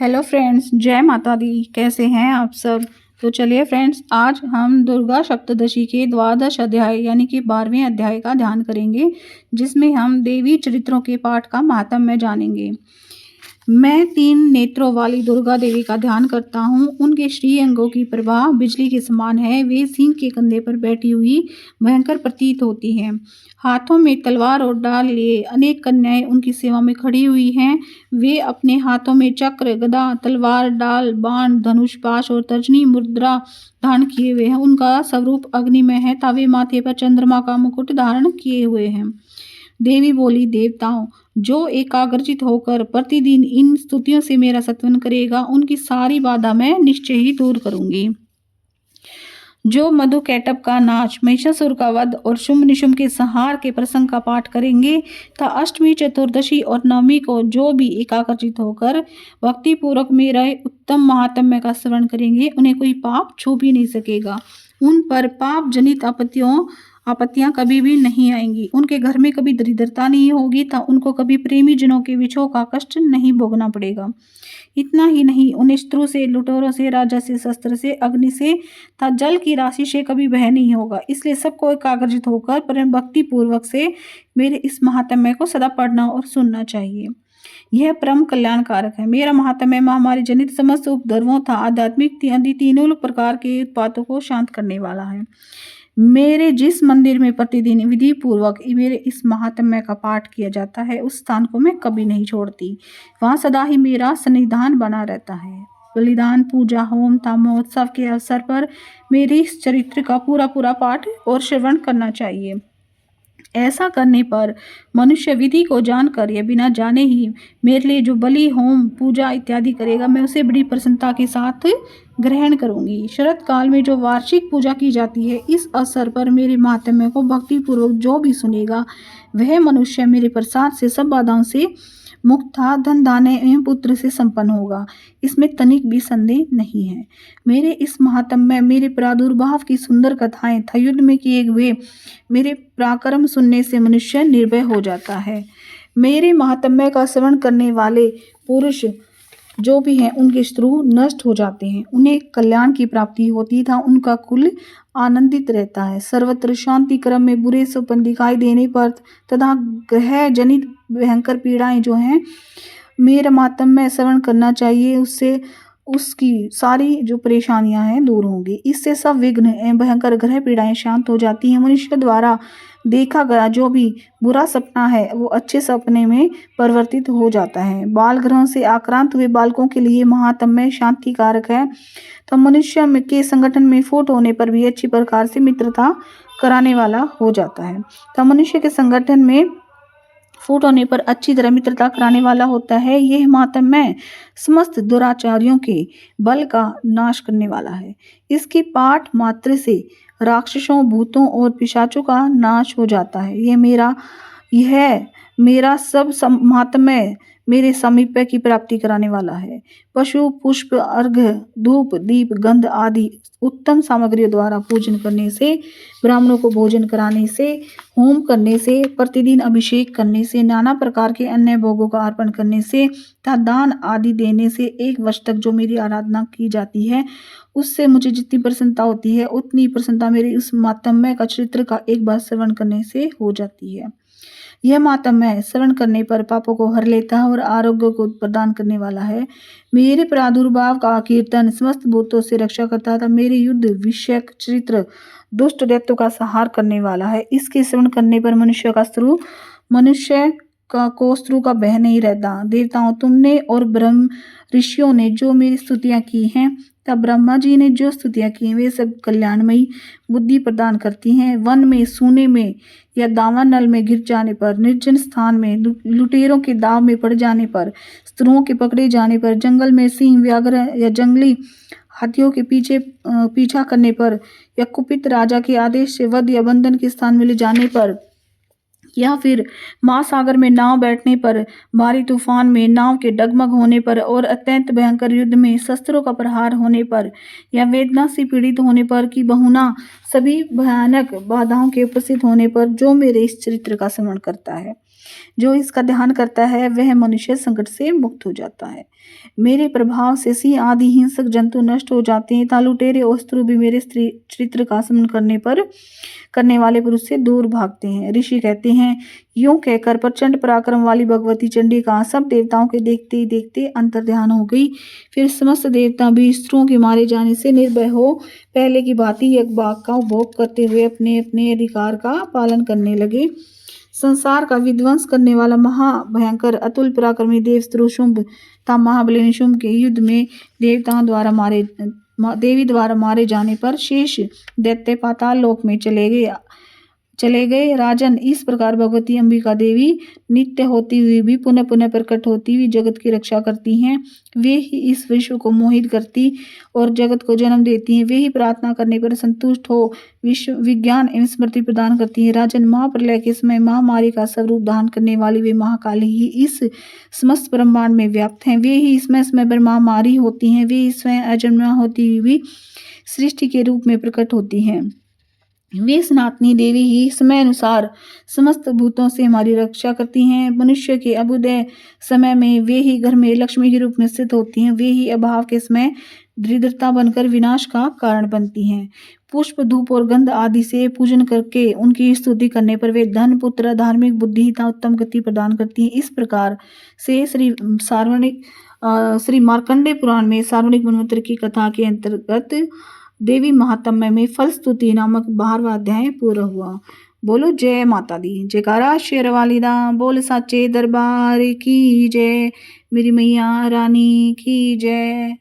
Hello friends, जय माता दी। कैसे हैं आप सब। तो चलिए फ्रेंड्स, आज हम दुर्गा सप्तशती के द्वादश अध्याय यानी कि 12वें अध्याय का ध्यान करेंगे, जिसमें हम देवी चरित्रों के पाठ का महात्म्य जानेंगे। मैं 3 नेत्रों वाली दुर्गा देवी का ध्यान करता हूँ। उनके श्री अंगों की प्रभा बिजली के समान है। वे सिंह के कंधे पर बैठी हुई भयंकर प्रतीत होती हैं। हाथों में तलवार और डाल लिए अनेक कन्याएं उनकी सेवा में खड़ी हुई हैं। वे अपने हाथों में चक्र, गदा, तलवार, डाल, बाण, धनुष, पाश और तर्जनी मुद्रा धारण किए हुए हैं। उनका स्वरूप अग्निमय है तथा वे माथे पर चंद्रमा का मुकुट धारण किए हुए हैं। देवी बोली, देवताओं, जो एकाग्रचित होकर प्रतिदिन इन स्तुतियों से मेरा स्तवन करेगा, उनकी सारी बाधा मैं निश्चय ही दूर करूंगी। जो मधु कैटभ का नाच, महिषासुर का वध और शुंभ निशुंभ के संहार के प्रसंग का पाठ करेंगे तथा अष्टमी, चतुर्दशी और नवमी को जो भी एकाग्रचित होकर भक्ति पूर्वक मेरा उत्तम महात्म्य का श्रवण करेंगे, उन्हें कोई पाप छू भी नहीं सकेगा। उन पर पाप जनित आपत्तियां कभी भी नहीं आएंगी। उनके घर में कभी दरिद्रता नहीं होगी तथा उनको कभी प्रेमी जनों के विछोह का कष्ट नहीं भोगना पड़ेगा। इतना ही नहीं, उन्हें शत्रु से, लुटेरों से, राजा से, शस्त्र से, अग्नि से तथा जल की राशि से कभी भय नहीं होगा। इसलिए सबको एकाग्रचित होकर परम भक्ति पूर्वक से मेरे इस महात्म्य को सदा पढ़ना और सुनना चाहिए। यह परम कल्याणकारक है। मेरा महात्म्य महामारी जनित समस्त उपद्रवों तथा आध्यात्मिक आदि तीनों प्रकार के उत्पातों को शांत करने वाला है। मेरे जिस मंदिर में प्रतिदिन विधि पूर्वक मेरे इस महात्म्य का पाठ किया जाता है, उस स्थान को मैं कभी नहीं छोड़ती। वहाँ सदा ही मेरा सन्निधान बना रहता है। बलिदान, पूजा, होम तथा महोत्सव के अवसर पर मेरे इस चरित्र का पूरा पाठ और श्रवण करना चाहिए। ऐसा करने पर मनुष्य विधि को जानकर या बिना जाने ही मेरे लिए जो बलि, होम, पूजा इत्यादि करेगा, मैं उसे बड़ी प्रसन्नता के साथ ग्रहण करूंगी। शरद काल में जो वार्षिक पूजा की जाती है, इस अवसर पर मेरे महात्म्य को भक्ति पूर्वक जो भी सुनेगा, वह मनुष्य मेरे प्रसाद से सब बाधाओं से मुक्त था, धन, धान्य एवं पुत्र से संपन्न होगा। इसमें तनिक भी संदेह नहीं है। मेरे इस महात्म्य, मेरे प्रादुर्भाव की सुंदर कथाएं तथा युद्ध में किए हुए मेरे पराक्रम सुनने से मनुष्य निर्भय हो जाता है। मेरे महात्म्य का श्रवण करने वाले पुरुष जो भी हैं, उनके शत्रु नष्ट हो जाते हैं, उन्हें कल्याण की प्राप्ति होती था, उनका कुल आनंदित रहता है। सर्वत्र शांति क्रम में बुरे स्वप्न दिखाई देने पर तथा ग्रह जनित भयंकर पीड़ाएं जो हैं, मेरा महात्म्य श्रवण करना चाहिए। उससे उसकी सारी जो परेशानियां हैं दूर होंगी। इससे सब विघ्न एवं भयंकर ग्रह पीड़ाएं शांत हो जाती हैं। मनुष्य द्वारा देखा गया जो भी बुरा सपना है, वो अच्छे सपने में परिवर्तित हो जाता है। बाल ग्रहों से आक्रांत हुए बालकों के लिए महात्म्य शांतिकारक है। तो मनुष्य के संगठन में फूट होने पर भी अच्छी प्रकार से मित्रता कराने वाला हो जाता है। तो मनुष्य के संगठन में फूट होने पर अच्छी तरह मित्रता कराने वाला होता है। यह महात्म्य समस्त दुराचारियों के बल का नाश करने वाला है। इसके पाठ मात्र से राक्षसों, भूतों और पिशाचों का नाश हो जाता है। यह मेरा सब महात्म्य मेरे सामीप्य की प्राप्ति कराने वाला है। पशु, पुष्प, अर्घ्य, धूप, दीप, गंध आदि उत्तम सामग्रियों द्वारा पूजन करने से, ब्राह्मणों को भोजन कराने से, होम करने से, प्रतिदिन अभिषेक करने से, नाना प्रकार के अन्य भोगों का अर्पण करने से तथा दान आदि देने से 1 वर्ष तक जो मेरी आराधना की जाती है, उससे मुझे जितनी प्रसन्नता होती है, उतनी प्रसन्नता मेरे उस महात्म्य का चरित्र का एक बार श्रवण करने से हो जाती है। यह महात्म्य श्रवण करने पर पापों को हर लेता है और आरोग्य को प्रदान करने वाला है। मेरे प्रादुर्भाव का कीर्तन समस्त भूतों से रक्षा करता था। मेरे युद्ध विषयक चरित्र दुष्ट दैत्यों का संहार करने वाला है। इसके श्रवण करने पर मनुष्य को शत्रु का भय नहीं रहता। देवताओं, तुमने और ब्रह्म ऋषियों ने जो मेरी स्तुतियां की हैं तब ब्रह्मा जी ने जो स्तुतियां की हैं, वे सब कल्याणमयी बुद्धि प्रदान करती हैं। वन में, सूने में या दावानल में गिर जाने पर, निर्जन स्थान में लुटेरों के दाव में पड़ जाने पर, शत्रुओं के पकड़े जाने पर, जंगल में सिंह, व्याघ्र या जंगली हाथियों के पीछा करने पर, या कुपित राजा के आदेश से वध या बंधन के स्थान में ले जाने पर, या फिर महासागर में नाव बैठने पर, भारी तूफान में नाव के डगमग होने पर और अत्यंत भयंकर युद्ध में शस्त्रों का प्रहार होने पर, या वेदना से पीड़ित होने पर कि बहुना सभी भयानक बाधाओं के उपस्थित होने पर, जो मेरे इस चरित्र का श्रवण करता है, जो इसका ध्यान करता है वह मनुष्य संकट से मुक्त हो जाता है। मेरे प्रभाव से सिंह आदि हिंसक जंतु नष्ट हो जाते हैं, तथा लुटेरे और शत्रु भी मेरे स्त्री चरित्र का स्मरण करने वाले पुरुष से दूर भागते हैं। ऋषि कहते हैं, यूं कहकर प्रचंड पराक्रम वाली भगवती चंडिका सब देवताओं के देखते ही देखते अंतर्ध्यान हो गई। फिर समस्त देवता भी शत्रुओं के मारे जाने से निर्भय हो पहले की भांति एक बाघ का उपभोग करते हुए अपने अपने अधिकार का पालन करने लगे। संसार का विध्वंस करने वाला महाभयंकर अतुल पराक्रमी देव शुंभ तथा महाबली निशुंभ के युद्ध में देवी द्वारा मारे जाने पर शेष दैत्य पाताल लोक में चले गए। राजन, इस प्रकार भगवती अंबिका देवी नित्य होती हुई भी पुनः पुनः प्रकट होती हुई जगत की रक्षा करती हैं। वे ही इस विश्व को मोहित करती और जगत को जन्म देती हैं। वे ही प्रार्थना करने पर संतुष्ट हो विश्व विज्ञान एवं स्मृति प्रदान करती हैं। राजन, महाप्रलय के समय महामारी का स्वरूप धारण करने वाली वे महाकाली ही इस समस्त ब्रह्मांड में व्याप्त हैं। वे ही समय समय पर महामारी होती हैं। वे स्वयं अजन्मा होती हुई भी सृष्टि के रूप में प्रकट होती हैं। वे सनातनी देवी ही समय अनुसार समस्त भूतों से हमारी रक्षा करती हैं। मनुष्य के अभ्युदय समय में वे ही घर में लक्ष्मी के रूप में स्थित होती हैं। वे ही अभाव के समय दरिद्रता बनकर विनाश का कारण बनती हैं। पुष्प, धूप और गंध आदि से पूजन करके उनकी स्तुति करने पर वे धन, पुत्र, धार्मिक बुद्धि तथा उत्तम गति प्रदान करती हैं। इस प्रकार से श्री मार्कंडेय पुराण में सार्वणिक मनवंतर की कथा के अंतर्गत देवी महात्म्य में फल स्तुति नामक 12वां अध्याय पूरा हुआ। बोलो जय माता दी। जयकारा शेर वाली दा, बोल साचे दरबार की जय, मेरी मैया रानी की जय।